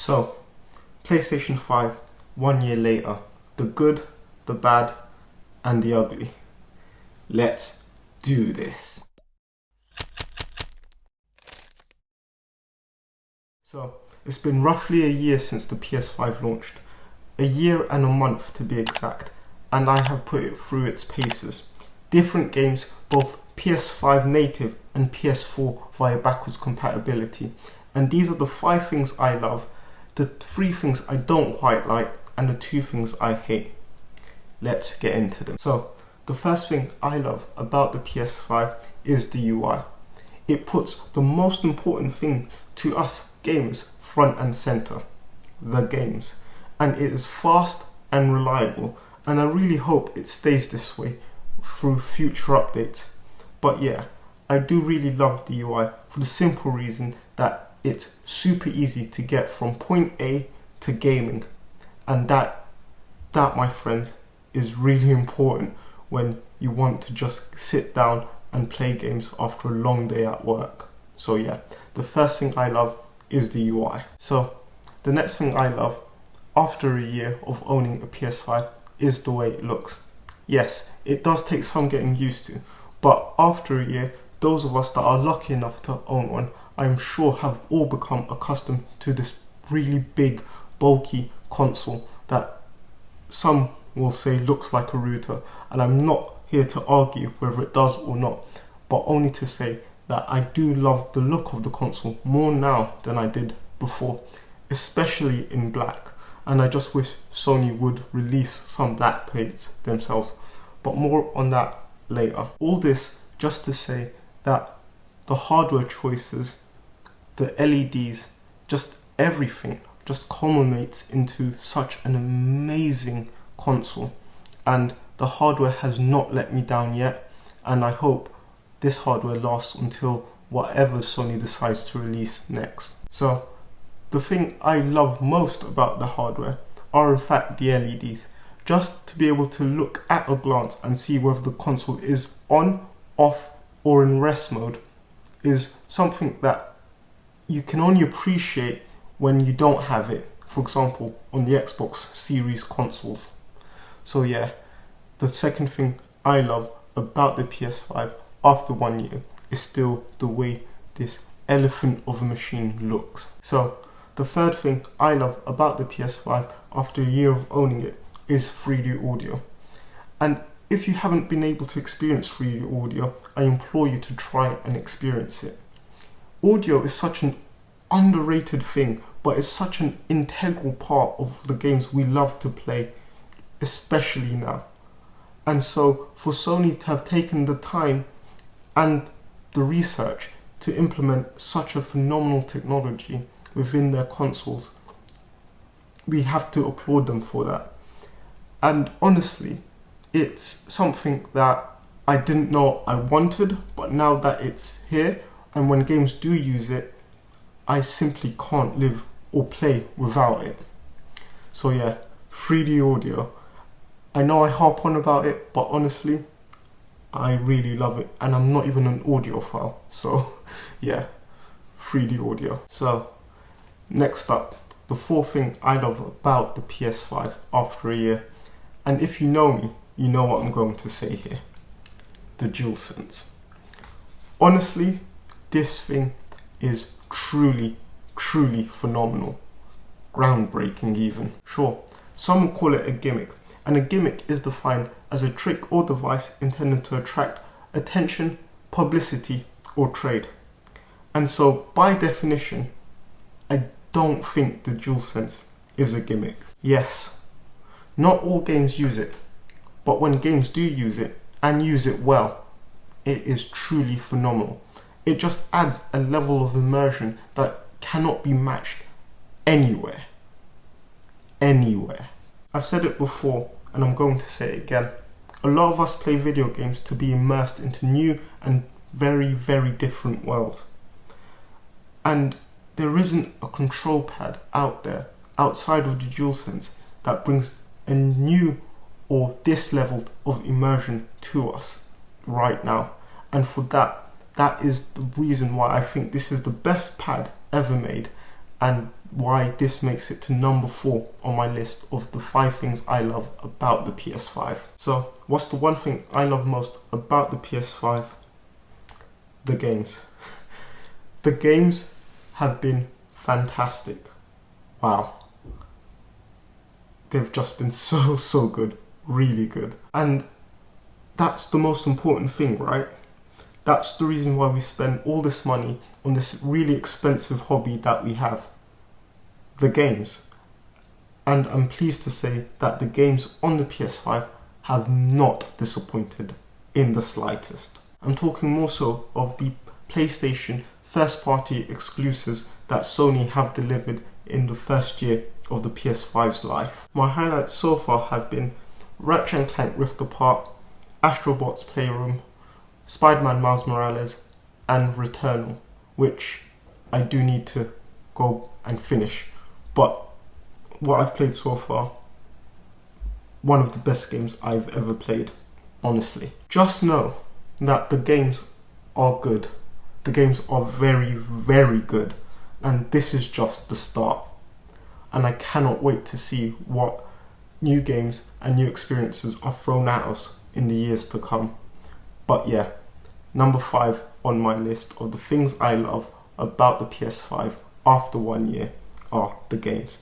So, PlayStation 5, 1 year later, the good, the bad, and the ugly. Let's do this. So, it's been roughly a year since the PS5 launched. A year and a month to be exact, and I have put it through its paces. Different games, both PS5 native and PS4 via backwards compatibility. And these are the 5 things I love, the 3 things I don't quite like, and the 2 things I hate. Let's get into them. So, the first thing I love about the PS5 is the UI. It puts the most important thing to us gamers front and center, the games. And it is fast and reliable, and I really hope it stays this way through future updates. But yeah, I do really love the UI for the simple reason that it's super easy to get from point A to gaming, and that my friends is really important when you want to just sit down and play games after a long day at work. So yeah, the first thing I love is the UI. So the next thing I love after a year of owning a PS5 is the way it looks. Yes, it does take some getting used to, but after a year, those of us that are lucky enough to own one, I'm sure have all become accustomed to this really big, bulky console that some will say looks like a router, and I'm not here to argue whether it does or not, but only to say that I do love the look of the console more now than I did before, especially in black, and I just wish Sony would release some black plates themselves, but more on that later. All this just to say that the hardware choices, the LEDs, just everything just culminates into such an amazing console, and the hardware has not let me down yet, and I hope this hardware lasts until whatever Sony decides to release next. So the thing I love most about the hardware are in fact the LEDs. Just to be able to look at a glance and see whether the console is on, off, or in rest mode is something that you can only appreciate when you don't have it. For example, on the Xbox Series consoles. So yeah, the second thing I love about the PS5 after 1 year is still the way this elephant of a machine looks. So the third thing I love about the PS5 after a year of owning it is 3D audio. And if you haven't been able to experience 3D audio, I implore you to try and experience it. Audio is such an underrated thing, but it's such an integral part of the games we love to play, especially now. And so for Sony to have taken the time and the research to implement such a phenomenal technology within their consoles, we have to applaud them for that. And honestly, it's something that I didn't know I wanted, but now that it's here, and when games do use it, I simply can't live or play without it. So yeah, 3D audio. I know I harp on about it, but honestly, I really love it, and I'm not even an audiophile. So yeah, 3D audio. So next up, the fourth thing I love about the PS5 after a year, and if you know me, you know what I'm going to say here. The DualSense. Honestly, this thing is truly phenomenal. Groundbreaking even. Sure, some will call it a gimmick, and a gimmick is defined as a trick or device intended to attract attention, publicity, or trade. And so, by definition, I don't think the DualSense is a gimmick. Yes, not all games use it, but when games do use it, and use it well, it is truly phenomenal. It just adds a level of immersion that cannot be matched anywhere. Anywhere. I've said it before, and I'm going to say it again. A lot of us play video games to be immersed into new and very different worlds. And there isn't a control pad out there, outside of the DualSense, that brings a new or this level of immersion to us right now. And for that is the reason why I think this is the best pad ever made, and why this makes it to number 4 on my list of the 5 things I love about the PS5. So, what's the one thing I love most about the PS5? The games. The games have been fantastic. Wow. They've just been so good. Really good. And that's the most important thing, right? That's the reason why we spend all this money on this really expensive hobby that we have. The games. And I'm pleased to say that the games on the PS5 have not disappointed in the slightest. I'm talking more so of the PlayStation first-party exclusives that Sony have delivered in the first year of the PS5's life. My highlights so far have been Ratchet & Clank Rift Apart, Astrobot's Playroom, Spider-Man Miles Morales, and Returnal, which I do need to go and finish. But what I've played so far, one of the best games I've ever played, honestly. Just know that the games are good. The games are very good. And this is just the start. And I cannot wait to see what new games and new experiences are thrown at us in the years to come. But yeah, number 5 on my list of the things I love about the PS5 after 1 year are the games.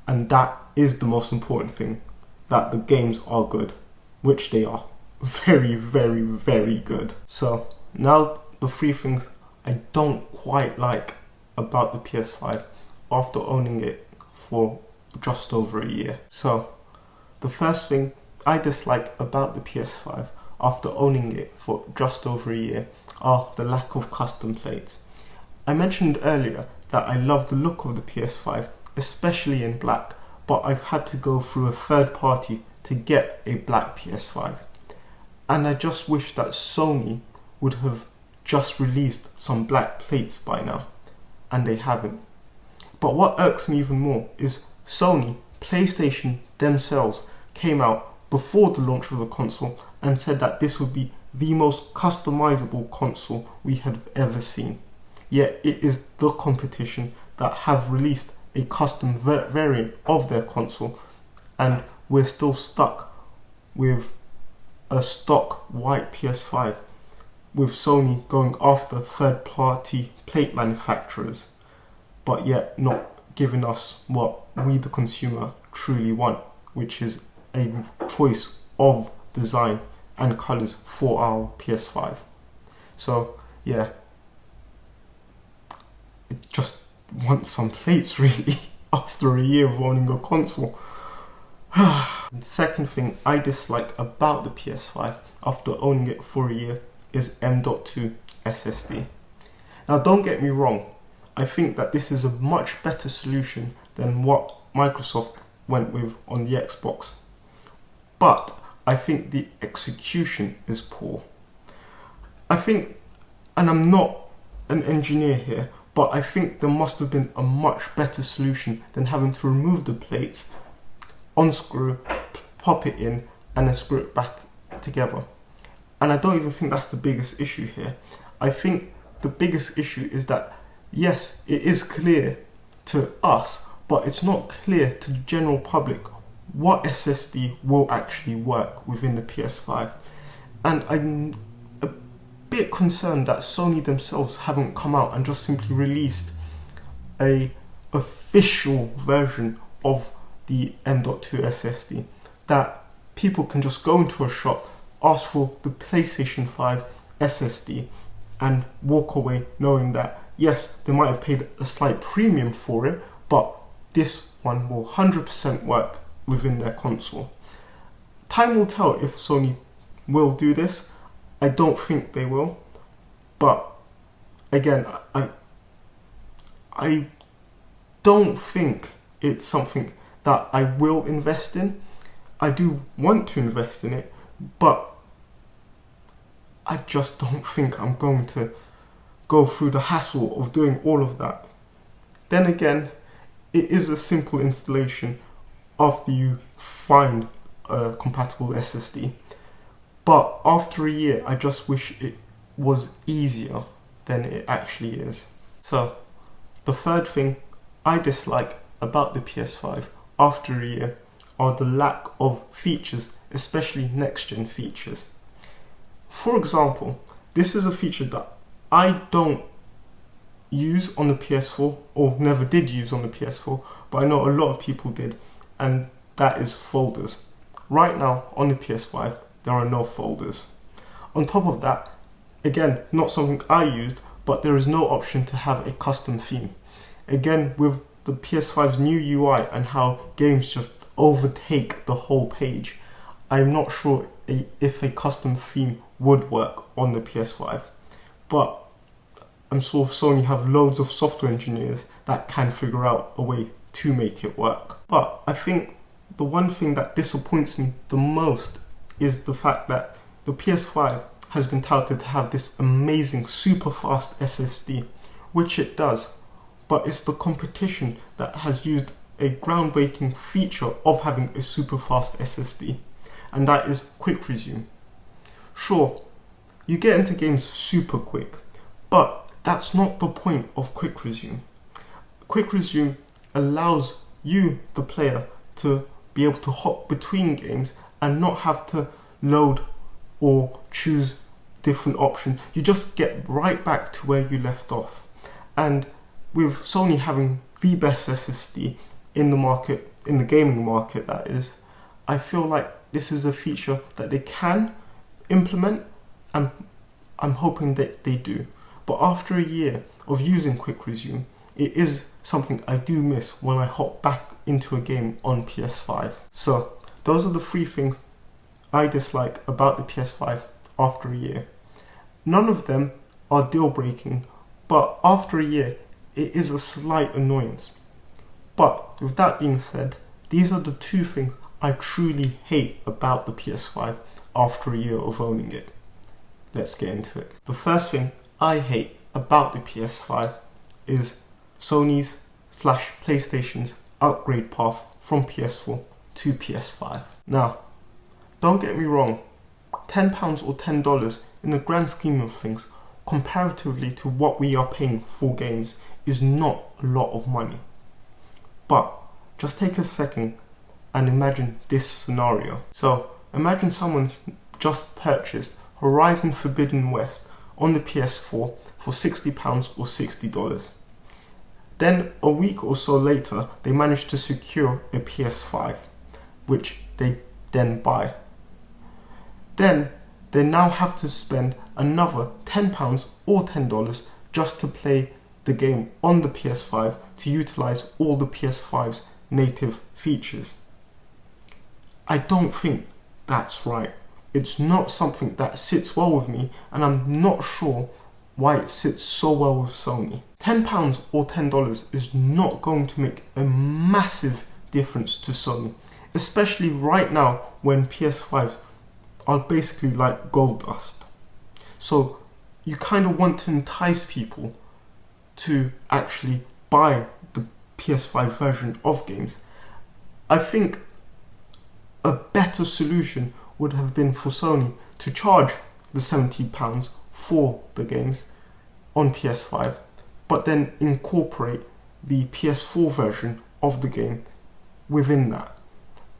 And that is the most important thing, that the games are good, which they are. Very good. So now the 3 things I don't quite like about the PS5 after owning it for just over a year. So the first thing I dislike about the PS5 after owning it for just over a year are the lack of custom plates. I mentioned earlier that I love the look of the PS5, especially in black, but I've had to go through a third party to get a black PS5. And I just wish that Sony would have just released some black plates by now, and they haven't. But what irks me even more is Sony, PlayStation themselves came out before the launch of the console and said that this would be the most customizable console we had ever seen. Yet it is the competition that have released a custom variant of their console, and we're still stuck with a stock white PS5 with Sony going after third-party plate manufacturers, but yet not giving us what we the consumer truly want, which is a choice of design and colours for our PS5. So yeah, it just wants some plates really after a year of owning a console. The second thing I dislike about the PS5 after owning it for a year is M.2 SSD. Now don't get me wrong, I think that this is a much better solution than what Microsoft went with on the Xbox. But I think the execution is poor. I think, and I'm not an engineer here, but I think there must have been a much better solution than having to remove the plates, unscrew, pop it in, and then screw it back together. And I don't even think that's the biggest issue here. I think the biggest issue is that, yes, it is clear to us, but it's not clear to the general public what SSD will actually work within the PS5. And I'm a bit concerned that Sony themselves haven't come out and just simply released a official version of the M.2 SSD that people can just go into a shop, ask for the PlayStation 5 SSD, and walk away knowing that yes, they might have paid a slight premium for it, but this one will 100% work within their console. Time will tell if Sony will do this. I don't think they will, but again, I don't think it's something that I will invest in. I do want to invest in it, but I just don't think I'm going to go through the hassle of doing all of that. Then again, it is a simple installation after you find a compatible SSD. But after a year, I just wish it was easier than it actually is. So, the third thing I dislike about the PS5 after a year are the lack of features, especially next-gen features. For example, this is a feature that I don't use on the PS4, or never did use on the PS4, but I know a lot of people did, and that is folders. Right now on the PS5 there are no folders. On top of that, again, not something I used, but there is no option to have a custom theme. Again, with the PS5's new UI and how games just overtake the whole page, I'm not sure if a custom theme would work on the PS5, but I'm sure Sony have loads of software engineers that can figure out a way to make it work. But I think the one thing that disappoints me the most is the fact that the PS5 has been touted to have this amazing super fast SSD, which it does, but it's the competition that has used a groundbreaking feature of having a super fast SSD, and that is quick resume. Sure, you get into games super quick, but that's not the point of quick resume. Quick resume allows you, the player, to be able to hop between games and not have to load or choose different options. You just get right back to where you left off. And with Sony having the best SSD in the market, in the gaming market that is, I feel like this is a feature that they can implement, and I'm hoping that they do. But after a year of using quick resume, it is something I do miss when I hop back into a game on PS5. So those are the 3 things I dislike about the PS5 after a year. None of them are deal breaking, but after a year it is a slight annoyance. But with that being said, these are the 2 things I truly hate about the PS5 after a year of owning it. Let's get into it. The first thing I hate about the PS5 is Sony's/PlayStation's upgrade path from PS4 to PS5. Now, don't get me wrong, £10 or $10 in the grand scheme of things, comparatively to what we are paying for games, is not a lot of money. But just take a second and imagine this scenario. So imagine someone's just purchased Horizon Forbidden West on the PS4 for £60 or $60. Then a week or so later they manage to secure a PS5, which they then buy. Then they now have to spend another £10 or $10 just to play the game on the PS5 to utilize all the PS5's native features. I don't think that's right. It's not something that sits well with me, and I'm not sure why it sits so well with Sony. £10 or $10 is not going to make a massive difference to Sony, especially right now when PS5s are basically like gold dust. So you kind of want to entice people to actually buy the PS5 version of games. I think a better solution would have been for Sony to charge the £70 for the games on PS5, but then incorporate the PS4 version of the game within that.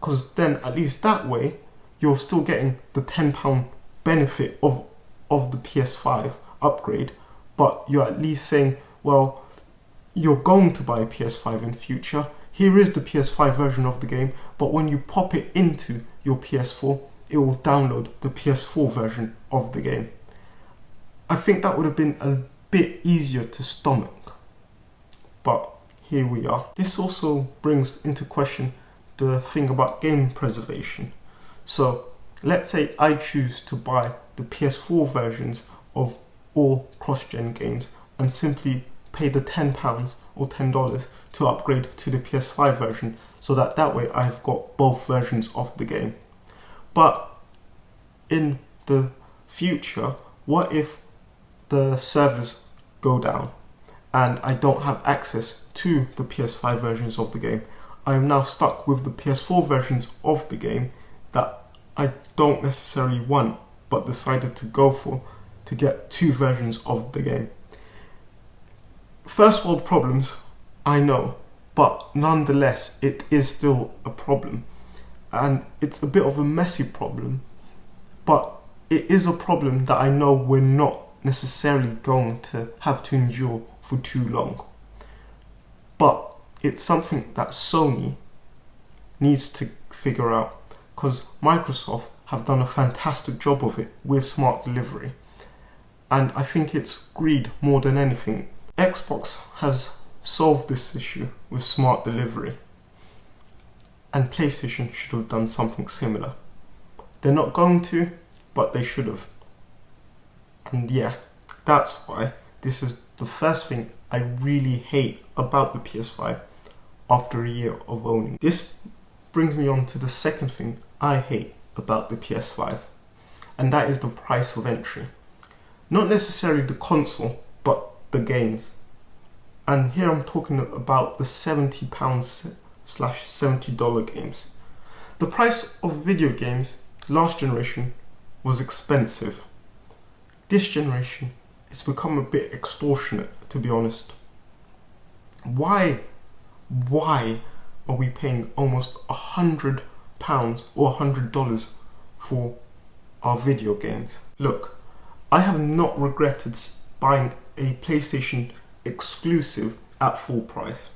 Because then at least that way you're still getting the £10 benefit of the PS5 upgrade, but you're at least saying, well, you're going to buy a PS5 in future, here is the PS5 version of the game, but when you pop it into your PS4, it will download the PS4 version of the game. I think that would have been a bit easier to stomach, but here we are. This also brings into question the thing about game preservation. So let's say I choose to buy the PS4 versions of all cross-gen games and simply pay the £10 or $10 to upgrade to the PS5 version, so that way I've got both versions of the game. But in the future, what if the servers go down and I don't have access to the PS5 versions of the game? I am now stuck with the PS4 versions of the game that I don't necessarily want but decided to go for to get 2 versions of the game. First world problems, I know, but nonetheless it is still a problem, and it's a bit of a messy problem, but it is a problem that I know we're not necessarily going to have to endure for too long. But it's something that Sony needs to figure out, because Microsoft have done a fantastic job of it with smart delivery, and I think it's greed more than anything. Xbox has solved this issue with smart delivery, and PlayStation should have done something similar. They're not going to, but they should have. And yeah, that's why this is the first thing I really hate about the PS5 after a year of owning. This brings me on to the second thing I hate about the PS5, and that is the price of entry. Not necessarily the console, but the games. And here I'm talking about the £70/$70 games. The price of video games last generation was expensive. This generation, it's become a bit extortionate, to be honest. Why are we paying almost £100 or $100 for our video games? Look, I have not regretted buying a PlayStation exclusive at full price,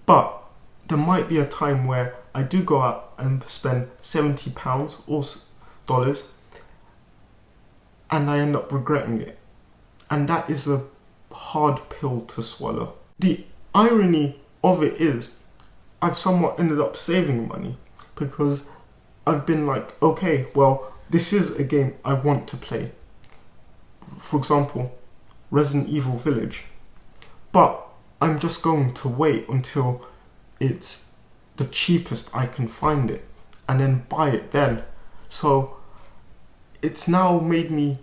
but there might be a time where I do go out and spend £70 or dollars, and I end up regretting it, and that is a hard pill to swallow. The irony of it is I've somewhat ended up saving money, because I've been like, okay, well, this is a game I want to play. For example, Resident Evil Village. But I'm just going to wait until it's the cheapest I can find it, and then buy it then. So it's now made me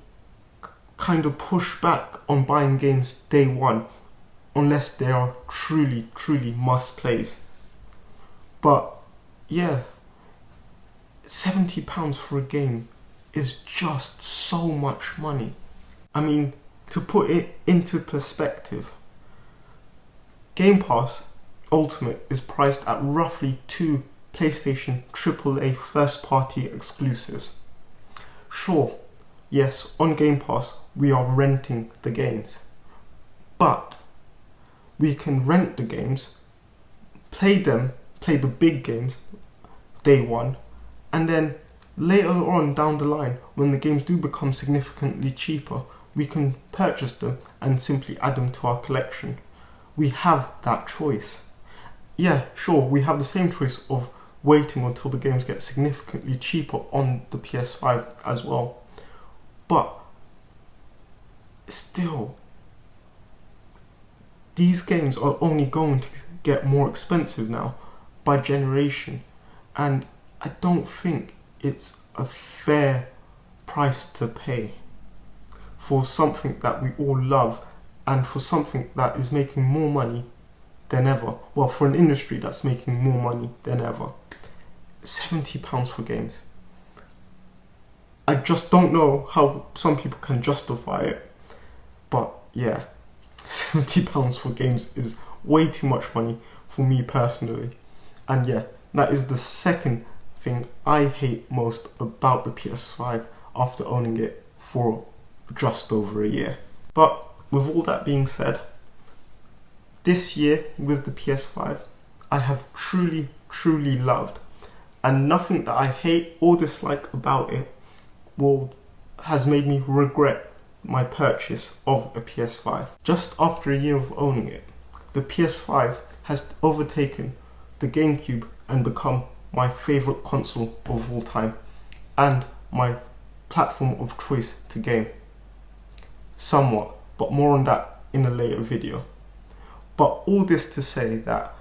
kind of push back on buying games day one, unless they are truly must plays. But yeah, £70 for a game is just so much money. I mean, to put it into perspective, Game Pass Ultimate is priced at roughly 2 PlayStation AAA first-party exclusives. Sure, yes, on Game Pass we are renting the games, but we can rent the games, play the big games day one, and then later on down the line, when the games do become significantly cheaper, we can purchase them and simply add them to our collection. We have that choice. Yeah, sure, we have the same choice of waiting until the games get significantly cheaper on the PS5 as well. But still, these games are only going to get more expensive now by generation, and I don't think it's a fair price to pay for something that we all love, and for something that is making more money than ever. Well, for an industry that's making more money than ever. £70 for games. I just don't know how some people can justify it. But yeah, £70 for games is way too much money for me personally. And yeah, that is the second thing I hate most about the PS5 after owning it for just over a year. But with all that being said, this year with the PS5, I have truly loved, and nothing that I hate or dislike about it has made me regret my purchase of a PS5. Just after a year of owning it, the PS5 has overtaken the Gamecube and become my favourite console of all time, and my platform of choice to game. Somewhat, but more on that in a later video. But all this to say that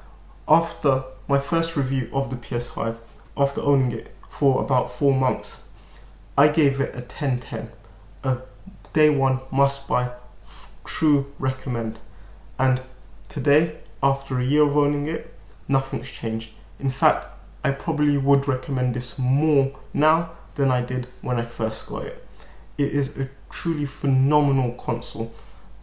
after my first review of the PS5, after owning it for about 4 months, I gave it a 10/10, a day one must buy, true recommend. And today, after a year of owning it, nothing's changed. In fact, I probably would recommend this more now than I did when I first got it. It is a truly phenomenal console,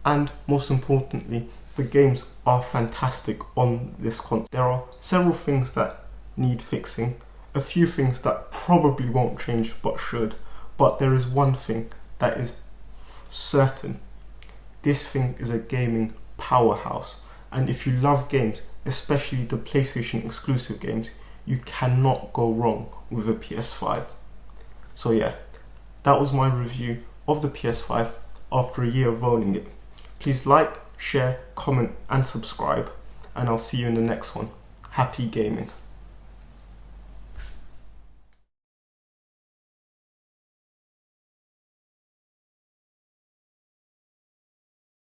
and most importantly, the games are fantastic on this console. There are several things that need fixing, a few things that probably won't change but should, but there is one thing that is certain. This thing is a gaming powerhouse, and if you love games, especially the PlayStation exclusive games, you cannot go wrong with a PS5. So yeah, that was my review of the PS5 after a year of owning it. Please like, share, comment and subscribe, and I'll see you in the next one. Happy gaming.